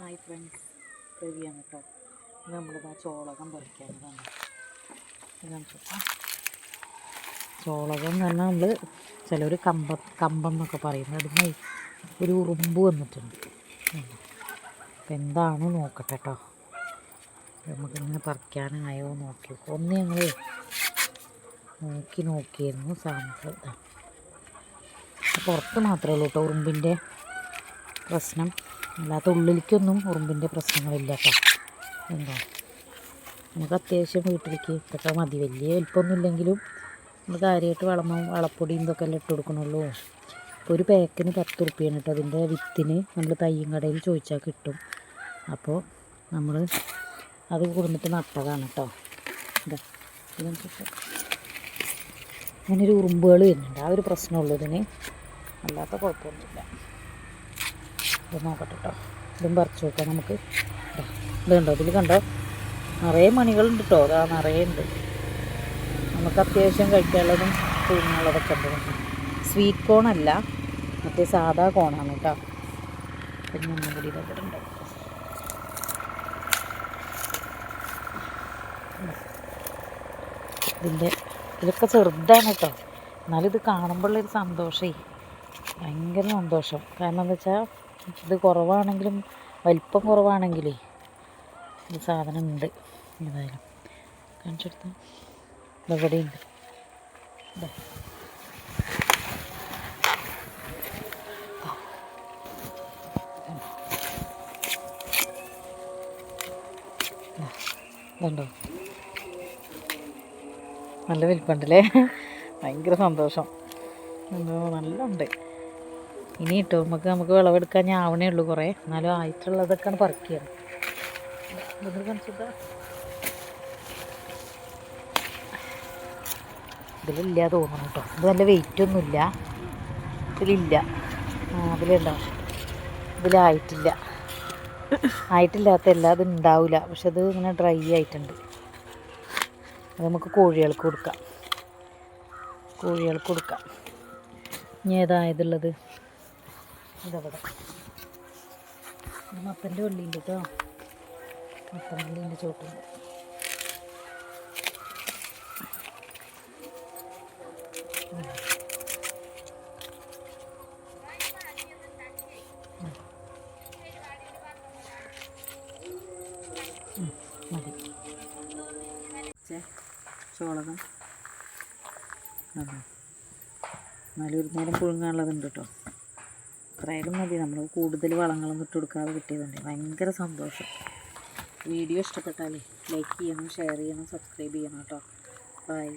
Hi friends, പ്രവിയാണ് കേട്ടോ. നമ്മളിതാ ചോളകം പറിക്കാനതാണ്. ചോളകം എന്ന് പറഞ്ഞാൽ നമ്മൾ ചിലർ കമ്പം എന്നൊക്കെ പറയുന്നത് അതിന് ഒരു ഉറുമ്പ് വന്നിട്ടുണ്ട്. അപ്പം എന്താണ് നോക്കട്ടെ കേട്ടോ. നമുക്കിങ്ങനെ പറിക്കാനായോ നോക്കി ഒന്ന് ഞങ്ങൾ നോക്കിയായിരുന്നു. സാമ്പിൾ പുറത്ത് മാത്രമേ ഉള്ളൂ കേട്ടോ ഉറുമ്പിൻ്റെ പ്രശ്നം. അല്ലാത്ത ഉള്ളിലേക്കൊന്നും ഉറുമ്പിൻ്റെ പ്രശ്നങ്ങളില്ല കേട്ടോ. എന്താ നമുക്ക് അത്യാവശ്യം വീട്ടിലേക്ക് ഇതൊക്കെ മതി. വലിയ വലിപ്പമൊന്നും ഇല്ലെങ്കിലും നമ്മൾ കാര്യമായിട്ട് വളപ്പൊടിയും ഇതൊക്കെ എല്ലാം ഇട്ട് കൊടുക്കണുള്ളൂ. ഇപ്പോൾ ഒരു പാക്കിന് 10 ഉറുപ്പ്യാണ് കേട്ടോ. അതിൻ്റെ വിത്തിന് നമ്മൾ തയ്യും കടയിൽ ചോദിച്ചാൽ കിട്ടും. അപ്പോൾ നമ്മൾ അത് കൊടുത്തിട്ട് നട്ടതാണ് കേട്ടോ. ഇതാ ഇങ്ങനെ ഒരു ഉറുമ്പുകൾ വരുന്നുണ്ട്. ആ ഒരു പ്രശ്നമുള്ളൂ ഇതിന്, അല്ലാത്ത കുഴപ്പമൊന്നുമില്ല. ഇത് നോക്കട്ടെ കേട്ടോ. ഇതും പറിച്ചു നോക്കാം നമുക്ക്. ഇതുണ്ടോ, ഇതിൽ കണ്ടോ നിറയെ മണികളുണ്ട് കേട്ടോ. അതാ നിറയെ ഉണ്ട്. നമുക്ക് അത്യാവശ്യം കഴിക്കാനുള്ളതും പുഴുങ്ങാനുള്ളതൊക്കെ ഉണ്ട്. സ്വീറ്റ് കോണല്ല, മറ്റേ സാധാ കോണാണ് കേട്ടോ. പിന്നെ ഒന്നും കൂടി ഇതൊക്കെ ഉണ്ട്. ഇതൊക്കെ ചെറുതാണ് കേട്ടോ. എന്നാലും ഇത് കാണുമ്പോഴുള്ളൊരു സന്തോഷമേ, ഭയങ്കര സന്തോഷം. കാരണം എന്താ വെച്ചാൽ ഇത് കുറവാണെങ്കിലും വലിപ്പം കുറവാണെങ്കിലേ ഈ സാധനം ഉണ്ട്. ഏതായാലും കാണിച്ചെടുത്ത് ഇതെവിടെ ഉണ്ട്. ഇതുണ്ടോ, നല്ല വലിപ്പമുണ്ടല്ലേ. ഭയങ്കര സന്തോഷം. എന്തോ നല്ല ഉണ്ട്. ഇനി കിട്ടും നമുക്ക് വിളവെടുക്കാൻ ആവണേ ഉള്ളൂ കുറേ. എന്നാലും ആയിട്ടുള്ളതൊക്കെയാണ് പറിക്കുകയാണ്. ഇതിലില്ല തോന്നുന്നു കേട്ടോ. ഇത് നല്ല വെയിറ്റൊന്നുമില്ല ഇതിലില്ല. അതിലുണ്ടോ, ഇതിലായിട്ടില്ല. ആയിട്ടില്ലാത്ത എല്ലാ ഇത് ഉണ്ടാവില്ല. പക്ഷെ അത് ഇങ്ങനെ ഡ്രൈ ആയിട്ടുണ്ട്. അത് നമുക്ക് കോഴികൾക്ക് കൊടുക്കാം. ഇനി ഏതായതുള്ളത് ഇതവിടെ മത്തൻ്റെ വള്ളിയുണ്ട് കേട്ടോ. മത്തൻ വള്ളീൻ്റെ ചോട്ടുണ്ട്. മതി ചോളകം. എന്നാലും ഒരു നേരം പുഴുങ്ങാനുള്ളതുണ്ട് കേട്ടോ. അത്രയായാലും മതി. നമ്മൾ കൂടുതൽ വളങ്ങളൊന്നും ഇട്ട് കൊടുക്കാതെ കിട്ടിയതുണ്ട്. ഭയങ്കര സന്തോഷം. വീഡിയോ ഇഷ്ടപ്പെട്ടാലേ ലൈക്ക് ചെയ്യണം, ഷെയർ ചെയ്യണം, സബ്സ്ക്രൈബ് ചെയ്യണം കേട്ടോ. ബൈ.